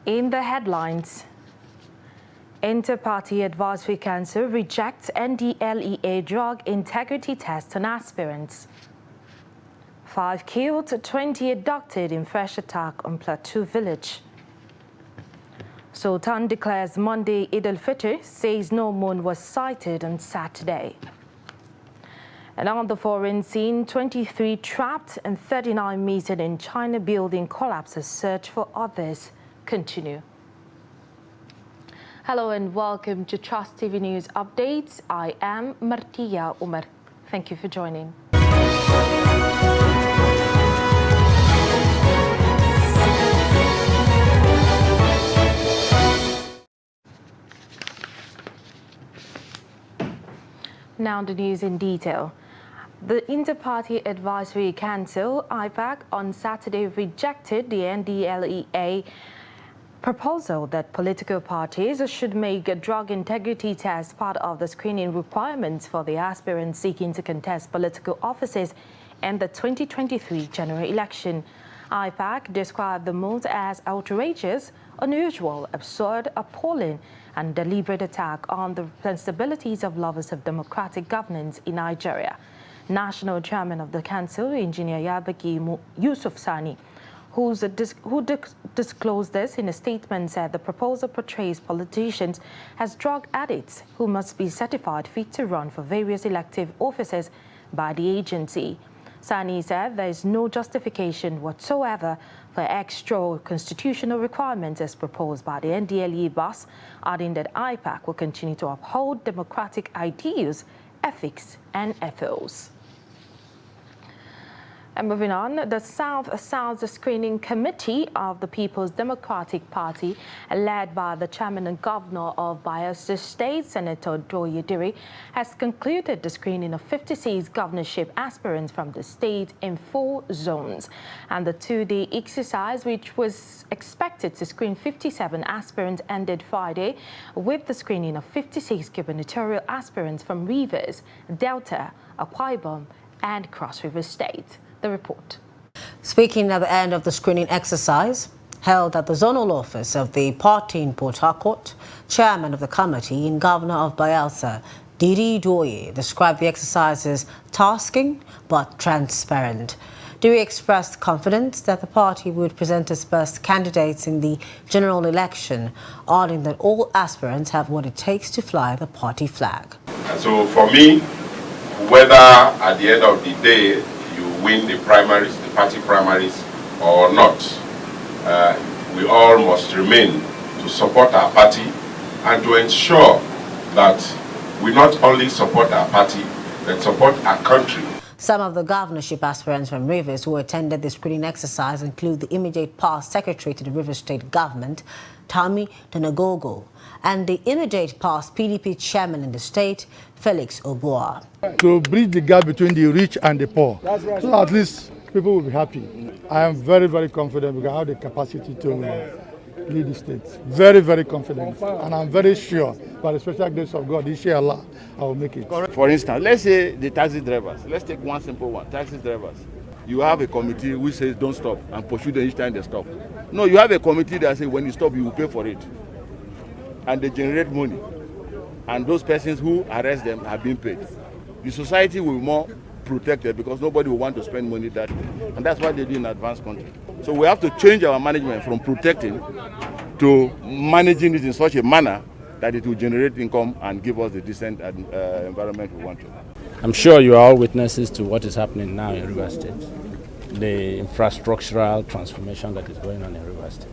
In the headlines, Inter-Party Advisory Council rejects NDLEA drug integrity test on aspirants. 5 killed, 20 abducted in fresh attack on Plateau village. Sultan declares Monday Eid al-Fitr, says no moon was sighted on Saturday. And on the foreign scene, 23 trapped and 39 missing in China building collapses. Search for others continue. Hello and welcome to Trust TV News Updates. I am Martia Umar. Thank you for joining. Now the news in detail. The Inter-Party Advisory Council, IPAC, on Saturday rejected the NDLEA proposal that political parties should make a drug integrity test part of the screening requirements for the aspirants seeking to contest political offices in the 2023 general election. IPAC described the move as outrageous, unusual, absurd, appalling, and deliberate attack on the sensibilities of lovers of democratic governance in Nigeria. National Chairman of the Council, Engineer Yabagi Yusuf Sani, who disclosed this in a statement, said the proposal portrays politicians as drug addicts who must be certified fit to run for various elective offices by the agency. Sani said there is no justification whatsoever for extra constitutional requirements as proposed by the NDLEA boss, adding that IPAC will continue to uphold democratic ideals, ethics and ethos. And moving on, the South Screening Committee of the People's Democratic Party, led by the Chairman and Governor of Bayelsa State, Senator Doyediri, has concluded the screening of 56 governorship aspirants from the state in 4 zones. And the 2-day exercise, which was expected to screen 57 aspirants, ended Friday with the screening of 56 gubernatorial aspirants from Rivers, Delta, Akwa Ibom, and Cross River State. The report. Speaking at the end of the screening exercise held at the zonal office of the party in Port Harcourt, Chairman of the committee and Governor of Bayelsa, Didi Doye, described the exercise as tasking but transparent. Doye expressed confidence that the party would present its best candidates in the general election, adding that all aspirants have what it takes to fly the party flag. And so for me, whether at the end of the day you win the primaries, the party primaries or not, we all must remain to support our party and to ensure that we not only support our party, but support our country. Some of the governorship aspirants from Rivers who attended the screening exercise include the immediate past secretary to the Rivers State government, Tommy Donagogo, and the immediate past PDP chairman in the state, Felix Oboa. To bridge the gap between the rich and the poor, so at least people will be happy. I am very, very confident because I have the capacity to lead the state. Very, very confident. And I'm very sure, by the special grace of God, inshallah, I will make it. For instance, let's say the taxi drivers. Let's take one simple one, taxi drivers. You have a committee which says don't stop and pursue them each time they stop. No, you have a committee that says when you stop, you will pay for it. And they generate money. And those persons who arrest them have been paid. The society will be more protected because nobody will want to spend money that way. And that's what they do in advanced countries. So we have to change our management from protecting to managing it in such a manner that it will generate income and give us the decent environment we want to. I'm sure you are all witnesses to what is happening now in River State, the infrastructural transformation that is going on in River State,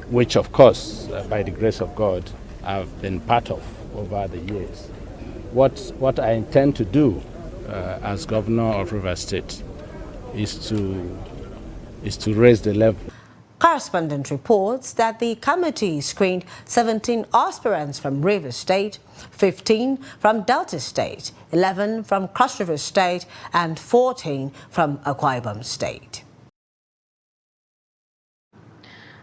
which of course, by the grace of God, I've been part of over the years. What I intend to do as governor of River State is to raise the level. Correspondent reports that the committee screened 17 aspirants from Rivers State, 15 from Delta State, 11 from Cross River State, and 14 from Akwa Ibom State.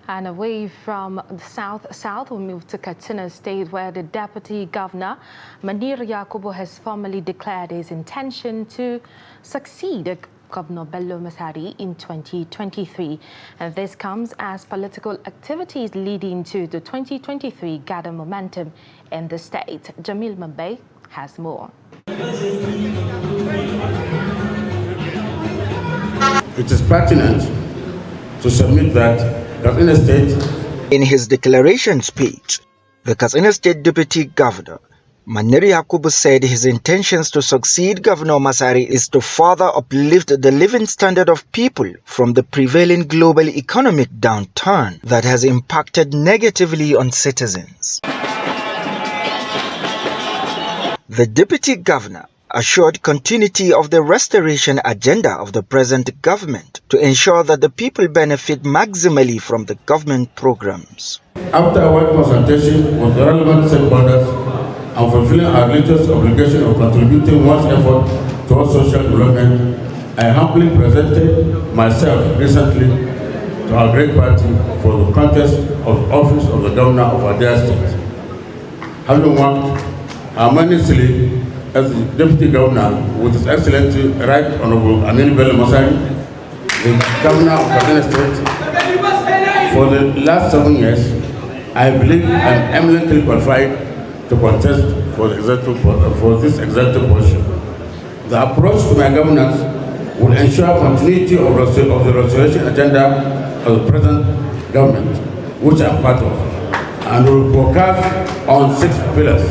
And away from the south, we move to Katsina State, where the Deputy Governor, Manir Yakubu, has formally declared his intention to succeed Governor Bello Masari in 2023. And this comes as political activities leading to the 2023 gather momentum in the state. Jamil Mambay has more. It is pertinent to submit that Katsina State. In his declaration speech, the Katsina State Deputy Governor, Maniri Yakubu, said his intentions to succeed Governor Masari is to further uplift the living standard of people from the prevailing global economic downturn that has impacted negatively on citizens. The Deputy Governor assured continuity of the restoration agenda of the present government to ensure that the people benefit maximally from the government programs. After our consultation with the relevant stakeholders and fulfilling our latest obligation of contributing one's effort towards social development, I humbly presented myself recently to our great party for the contest of office of the governor of our dear state. Having worked harmoniously as the Deputy Governor with His Excellency Right Honorable Anil Bello Masari, the Governor of Katsina State, for the last 7 years, I believe I am eminently qualified to contest for this executive position. The approach to my governance will ensure continuity of the restoration agenda of the present government, which I am part of, and will focus on 6 pillars: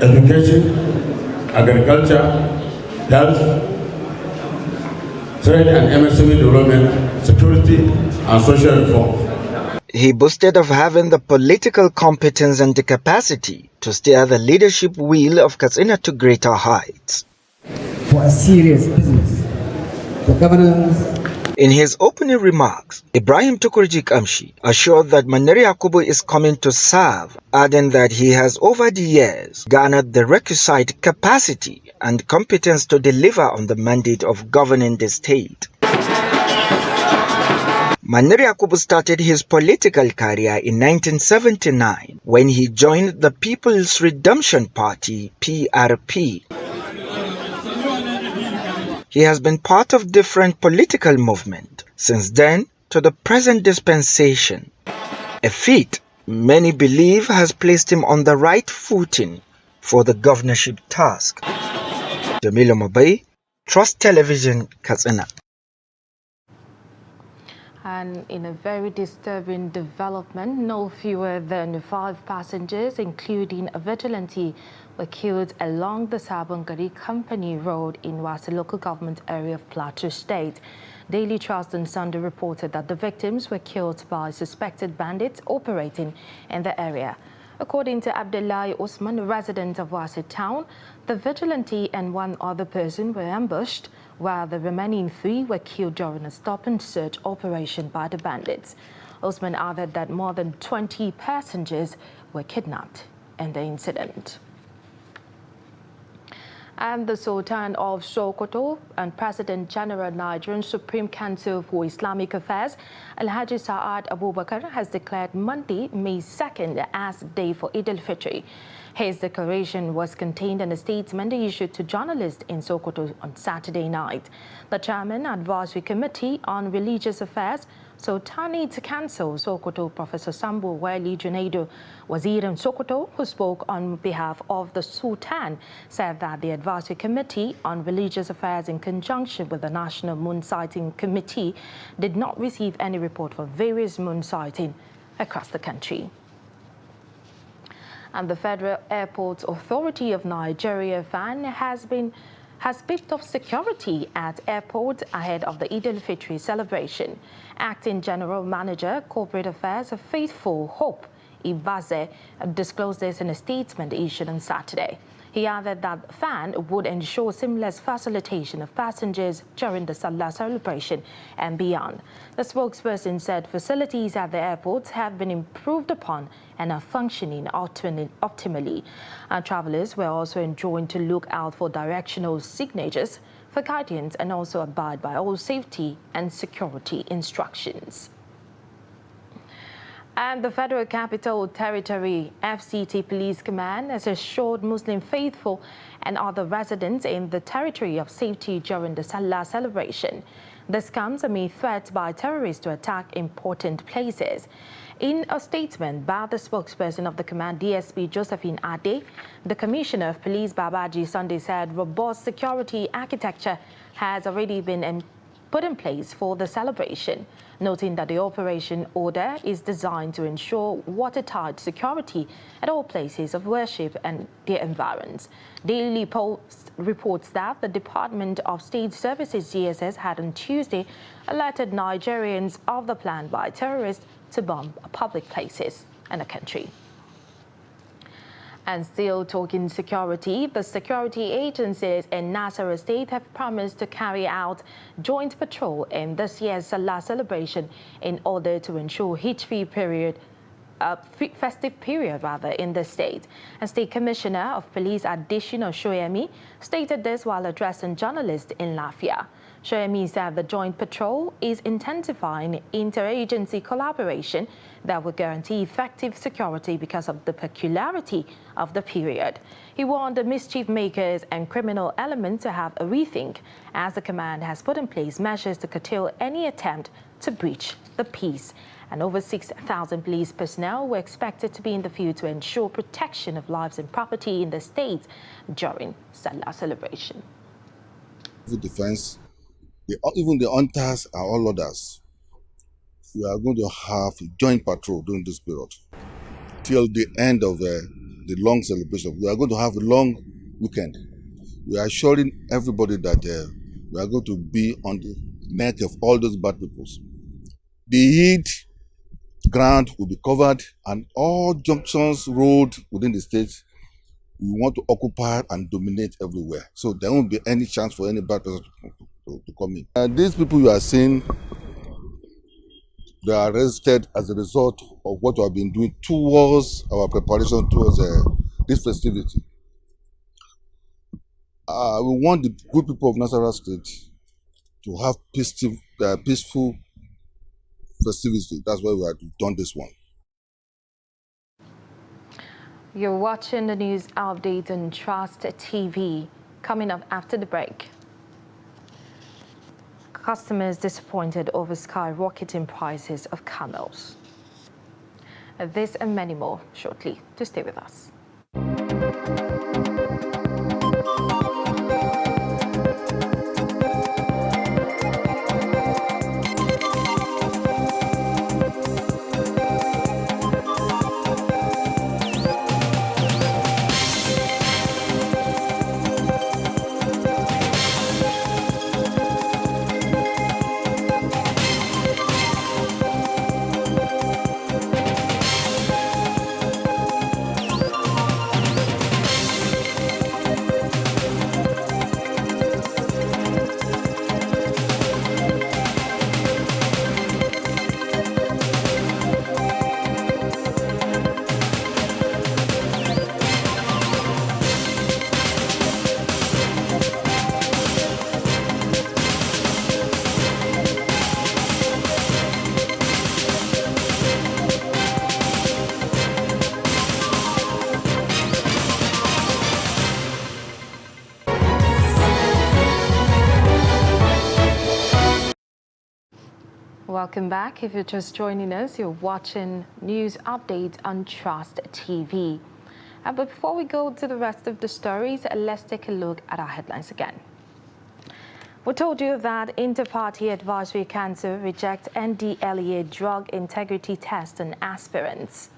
education, agriculture, health, trade and MSME development, security, and social reform. He boasted of having the political competence and the capacity to steer the leadership wheel of Katsina to greater heights. For a serious business, the governance. In his opening remarks, Ibrahim Tukurji Kamshi assured that Maniri Yakubu is coming to serve, adding that he has over the years garnered the requisite capacity and competence to deliver on the mandate of governing the state. Maniri Yakubu started his political career in 1979 when he joined the People's Redemption Party, PRP. He has been part of different political movements since then to the present dispensation, a feat many believe has placed him on the right footing for the governorship task. Jamila Mabai, Trust Television, Katsina. And in a very disturbing development, no fewer than 5 passengers, including a vigilante, were killed along the Sabongari Company Road in Wasi local government area of Plateau State. Daily Trust on Sunday reported that the victims were killed by suspected bandits operating in the area. According to Abdullahi Osman, a resident of Wasi town, the vigilante and 1 other person were ambushed, while the remaining 3 were killed during a stop-and-search operation by the bandits. Osman added that more than 20 passengers were kidnapped in the incident. And the Sultan of Sokoto and President General Nigerian Supreme Council for Islamic Affairs, Alhaji Saad Abubakar, has declared Monday, May 2nd as day for Eid al-Fitr. His declaration was contained in a statement issued to journalists in Sokoto on Saturday night. The Chairman Advisory Committee on Religious Affairs, Sultanate Council Sokoto, Professor Sambo Wali Junaidu Wazir in Sokoto, who spoke on behalf of the Sultan, said that the Advisory Committee on Religious Affairs, in conjunction with the National Moon Sighting Committee, did not receive any report for various moon sighting across the country. And the Federal Airports Authority of Nigeria, FAN, has beefed up security at airports ahead of the Eid al-Fitr celebration. Acting General Manager, Corporate Affairs of Faithful Hope Ibaze disclosed this in a statement issued on Saturday. He added that FAN would ensure seamless facilitation of passengers during the Salah celebration and beyond. The spokesperson said facilities at the airports have been improved upon and are functioning optimally. Travelers were also enjoined to look out for directional signatures for guidance and also abide by all safety and security instructions. And the Federal Capital Territory FCT Police Command has assured Muslim faithful and other residents in the territory of safety during the Salah celebration. This comes amid threats by terrorists to attack important places. In a statement by the spokesperson of the command, DSP Josephine Ade, the Commissioner of Police Babaji Sunday said robust security architecture has already been put in place for the celebration, noting that the operation order is designed to ensure watertight security at all places of worship and their environs. Daily Post reports that the Department of State Services DSS had on Tuesday alerted Nigerians of the plan by terrorists to bomb public places in the country. And still talking security, the security agencies in Nasarawa State have promised to carry out joint patrol in this year's Salah celebration in order to ensure festive period in the state. And State Commissioner of Police Additional Shoyemi stated this while addressing journalists in Lafia. Shoyemi said the joint patrol is intensifying interagency collaboration that will guarantee effective security because of the peculiarity of the period. He warned the mischief makers and criminal elements to have a rethink, as the command has put in place measures to curtail any attempt to breach the peace. And over 6,000 police personnel were expected to be in the field to ensure protection of lives and property in the state during Salah celebration. The defense, even the hunters and all others, we are going to have a joint patrol during this period till the end of the long celebration. We are going to have a long weekend. We are assuring everybody that we are going to be on the neck of all those bad people. The Eid ground will be covered, and all junctions, road within the state, we want to occupy and dominate everywhere. So there won't be any chance for any bad person to come in. These people you are seeing, they are arrested as a result of what we have been doing towards our preparation towards this festivity. We want the good people of Nasarawa State to have peaceful festivity. That's why we have done this one. You're watching the news update on Trust TV. Coming up after the break. Customers disappointed over skyrocketing prices of camels. This and many more shortly. To stay with us. Welcome back. If you're just joining us, you're watching news updates on Trust TV. But before we go to the rest of the stories, let's take a look at our headlines again. We told you that Inter-Party Advisory Council rejects NDLEA drug integrity test on aspirants.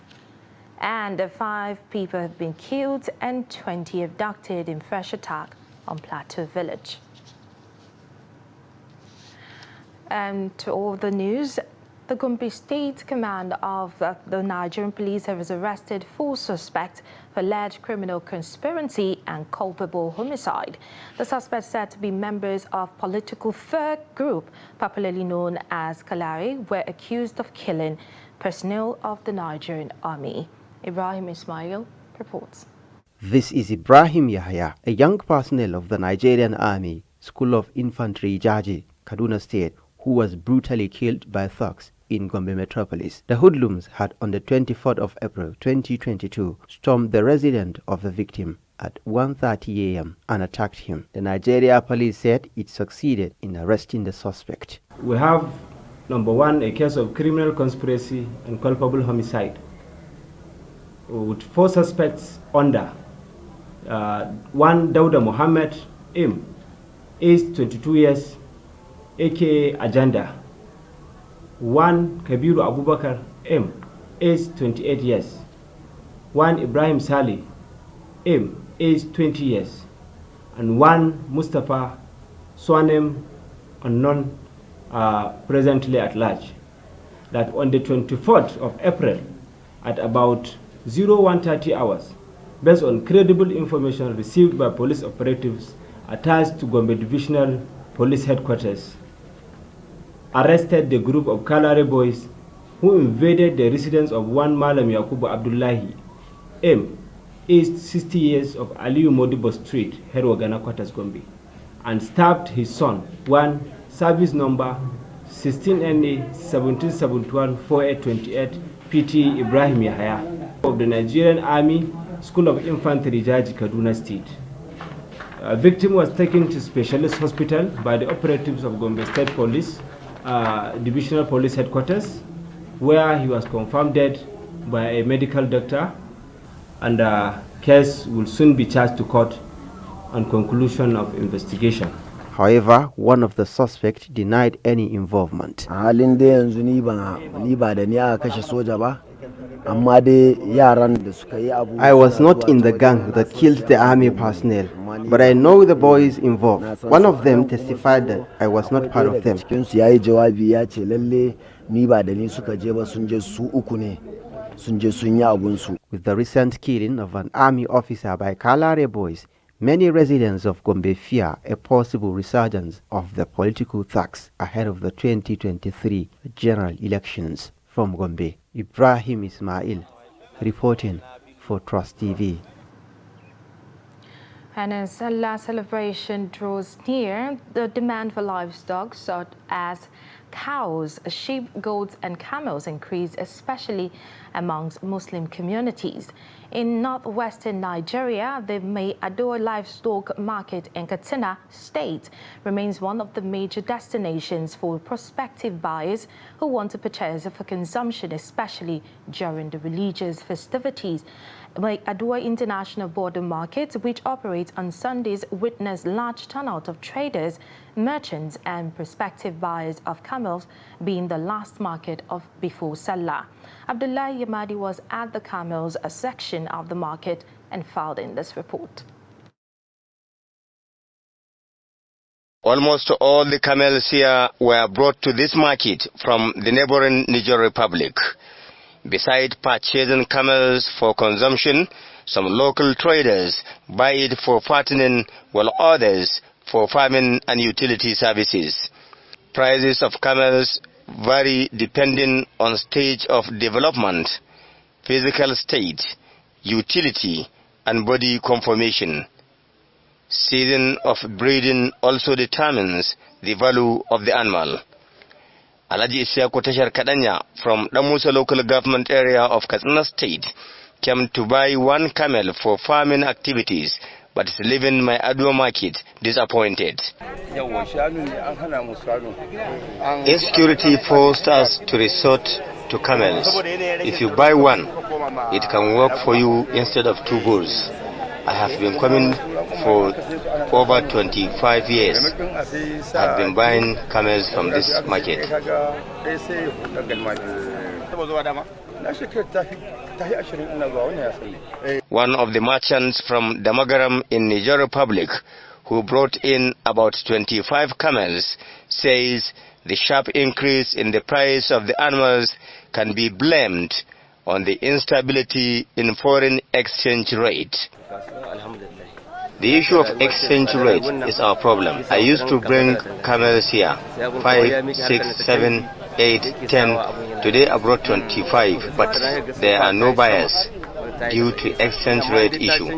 And 5 people have been killed and 20 abducted in fresh attack on Plateau Village. And to all the news, the Gombe State Command of the Nigerian Police has arrested 4 suspects for alleged criminal conspiracy and culpable homicide. The suspects said to be members of political third group, popularly known as Kalari, were accused of killing personnel of the Nigerian Army. Ibrahim Ismail reports. This is Ibrahim Yahya, a young personnel of the Nigerian Army, School of Infantry Jaji, Kaduna State, who was brutally killed by thugs in Gombe metropolis. The hoodlums had on the 24th of April 2022 stormed the residence of the victim at 1:30 a.m. and attacked him. The Nigeria police said it succeeded in arresting the suspect. We have, number one, a case of criminal conspiracy and culpable homicide with 4 suspects under. One, Dauda Mohammed M, aged 22 years, aka Agenda. One, Kabiru Abubakar M, aged 28 years. One, Ibrahim Salih M, aged 20 years. And one, Mustafa Swanem, unknown, presently at large. That on the 24th of April at about 01:30 hours, based on credible information received by police operatives attached to Gombe Divisional Police Headquarters, arrested the group of Kalare boys who invaded the residence of one Malam Yakubu Abdullahi M, aged 60 years, of Aliyu Modibo Street, Herwagana Quarters, Gombe, and stabbed his son, one service number 16NA 1771-4828 PT Ibrahim Yahya of the Nigerian Army School of Infantry, Jaji, Kaduna State. A victim was taken to specialist hospital by the operatives of Gombe State Police Divisional Police Headquarters, where he was confirmed dead by a medical doctor, and the case will soon be charged to court on conclusion of investigation. However, one of the suspects denied any involvement. I was not in the gang that killed the army personnel, but I know the boys involved. One of them testified that I was not part of them. With the recent killing of an army officer by Kalare boys, many residents of Gombe fear a possible resurgence of the political thugs ahead of the 2023 general elections. From Gombe, Ibrahim Ismail, reporting for Trust TV. And as Salah celebration draws near, the demand for livestock such as cows, sheep, goats and camels increase, especially amongst Muslim communities. In northwestern Nigeria, the May Adore livestock market in Katsina State remains one of the major destinations for prospective buyers who want to purchase for consumption, especially during the religious festivities. May Adore International Border Market, which operates on Sundays, witnessed large turnout of traders, merchants and prospective buyers of camels, being the last market before Salah. Abdullah Yamadi was at the camels section of the market and filed in this report. Almost all the camels here were brought to this market from the neighboring Niger Republic. Besides purchasing camels for consumption, some local traders buy it for fattening, while others for farming and utility services. Prices of camels vary depending on stage of development, physical state, utility, and body conformation. Season of breeding also determines the value of the animal. Alaji Isiako Tashar Kadanya from Damusa local government area of Katsina State came to buy one camel for farming activities, but is leaving my Adwa market disappointed. Insecurity forced us to resort to camels. If you buy one, it can work for you instead of 2 bulls. I have been coming for over 25 years. I have been buying camels from this market. One of the merchants from Damagaram in Niger Republic, who brought in about 25 camels, says the sharp increase in the price of the animals can be blamed on the instability in foreign exchange rate. The issue of exchange rate is our problem. I used to bring camels here, 5, 6, 7, 8, 10. Today I brought 25, but there are no buyers due to exchange rate issue.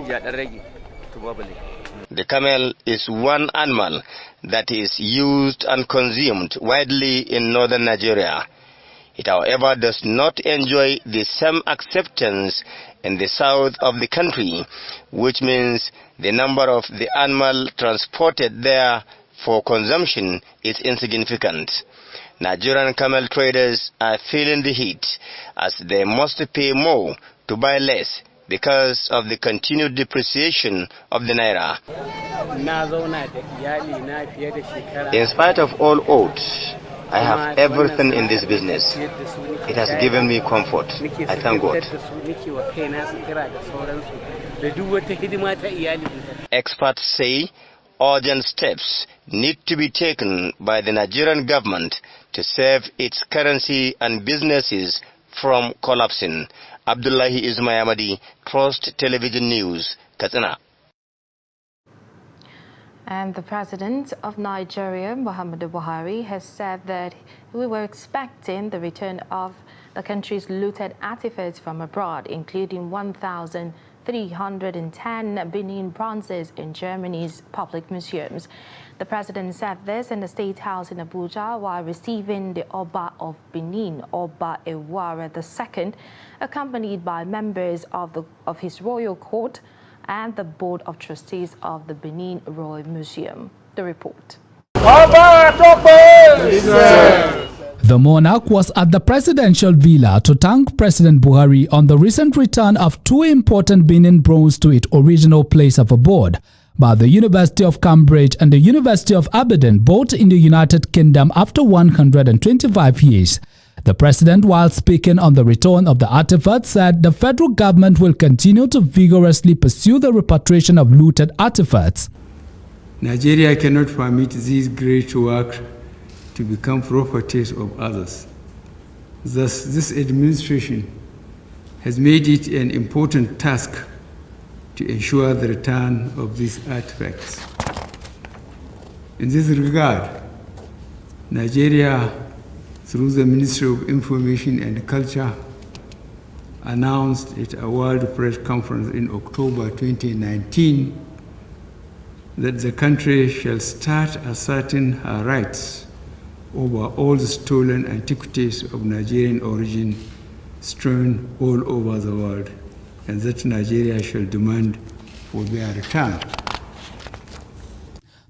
The camel is one animal that is used and consumed widely in northern Nigeria. It, however, does not enjoy the same acceptance in the south of the country, which means the number of the animal transported there for consumption is insignificant. Nigerian camel traders are feeling the heat as they must pay more to buy less because of the continued depreciation of the naira. In spite of all odds, I have everything in this business. It has given me comfort. I thank God. Experts say urgent steps need to be taken by the Nigerian government to save its currency and businesses from collapsing. Abdullahi Ismayamadi, Trust Television News, Katsina. And the President of Nigeria, Muhammadu Buhari, has said that we were expecting the return of the country's looted artifacts from abroad, including 1,310 Benin bronzes in Germany's public museums. The President said this in the State House in Abuja while receiving the Oba of Benin, Oba Ewara II, accompanied by members of his royal court and the Board of Trustees of the Benin Royal Museum. The report. The monarch was at the presidential villa to thank President Buhari on the recent return of two important Benin bronze to its original place of abode by the University of Cambridge and the University of Aberdeen, both in the United Kingdom, after 125 years. The president, while speaking on the return of the artifacts, said the federal government will continue to vigorously pursue the repatriation of looted artifacts. Nigeria cannot permit these great works to become properties of others. Thus, this administration has made it an important task to ensure the return of these artifacts. In this regard, Nigeria, through the Ministry of Information and Culture, announced at a World Press Conference in October 2019 that the country shall start asserting her rights over all the stolen antiquities of Nigerian origin strewn all over the world, and that Nigeria shall demand for their return.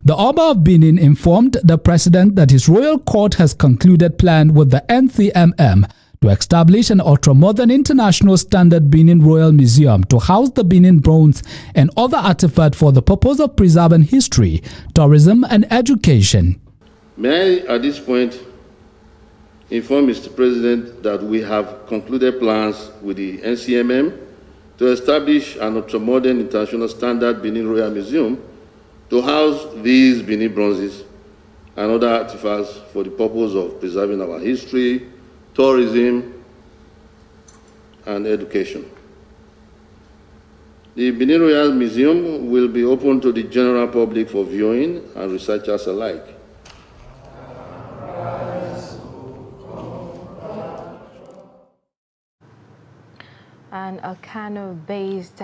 The Oba of Benin informed the president that his royal court has concluded plan with the NCMM to establish an ultra-modern international standard Benin Royal Museum to house the Benin bronze and other artifacts for the purpose of preserving history, tourism and education. May I, at this point, inform Mr. President that we have concluded plans with the NCMM to establish an ultra-modern international standard Benin Royal Museum to house these Benin bronzes and other artifacts for the purpose of preserving our history, tourism, and education. The Benin Royal Museum will be open to the general public for viewing and researchers alike. And a Kano-based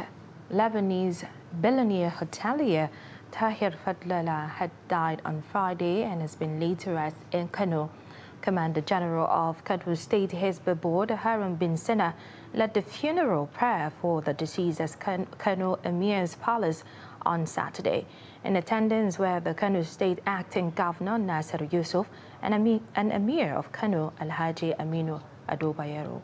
Lebanese billionaire hotelier Tahir Fadlala had died on Friday and has been laid to rest in Kano. Commander General of Kano State Hizb Board, Harun bin Sina, led the funeral prayer for the deceased at Kano Emir's Palace on Saturday. In attendance were the Kano State Acting Governor Nasser Yusuf and Emir of Kano Alhaji Aminu Adobayero.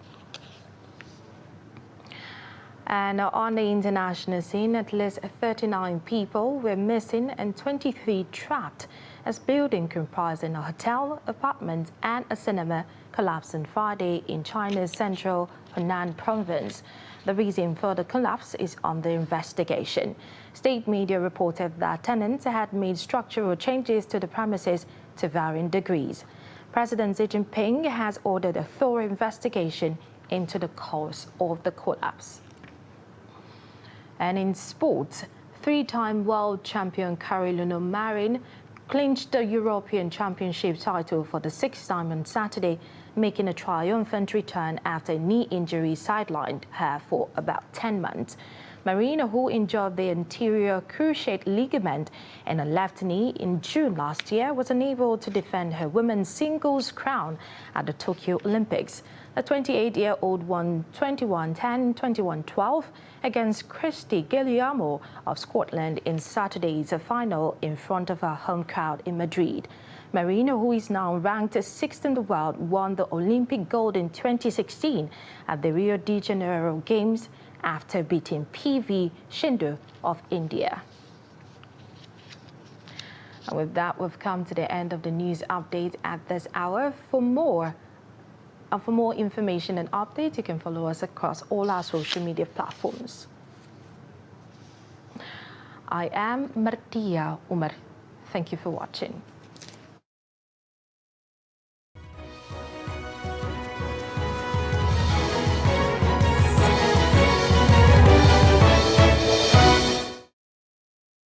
And on the international scene, at least 39 people were missing and 23 trapped as building comprising a hotel, apartments and a cinema collapsed on Friday in China's central Hunan province. The reason for the collapse is under investigation. State media reported that tenants had made structural changes to the premises to varying degrees. President Xi Jinping has ordered a thorough investigation into the cause of the collapse. And in sports, three-time world champion Carolina Marin clinched the European Championship title for the sixth time on Saturday, making a triumphant return after a knee injury sidelined her for about 10 months. Marina, who injured the anterior cruciate ligament in her left knee in June last year, was unable to defend her women's singles crown at the Tokyo Olympics. The 28-year-old won 21-10, 21-12 against Christy Guillermo of Scotland in Saturday's final in front of her home crowd in Madrid. Marina, who is now ranked 6th in the world, won the Olympic gold in 2016 at the Rio de Janeiro Games after beating PV Shindu of India. And with that, we've come to the end of the news update at this hour. For more information and updates, you can follow us across all our social media platforms. I am Martia Umar. Thank you for watching.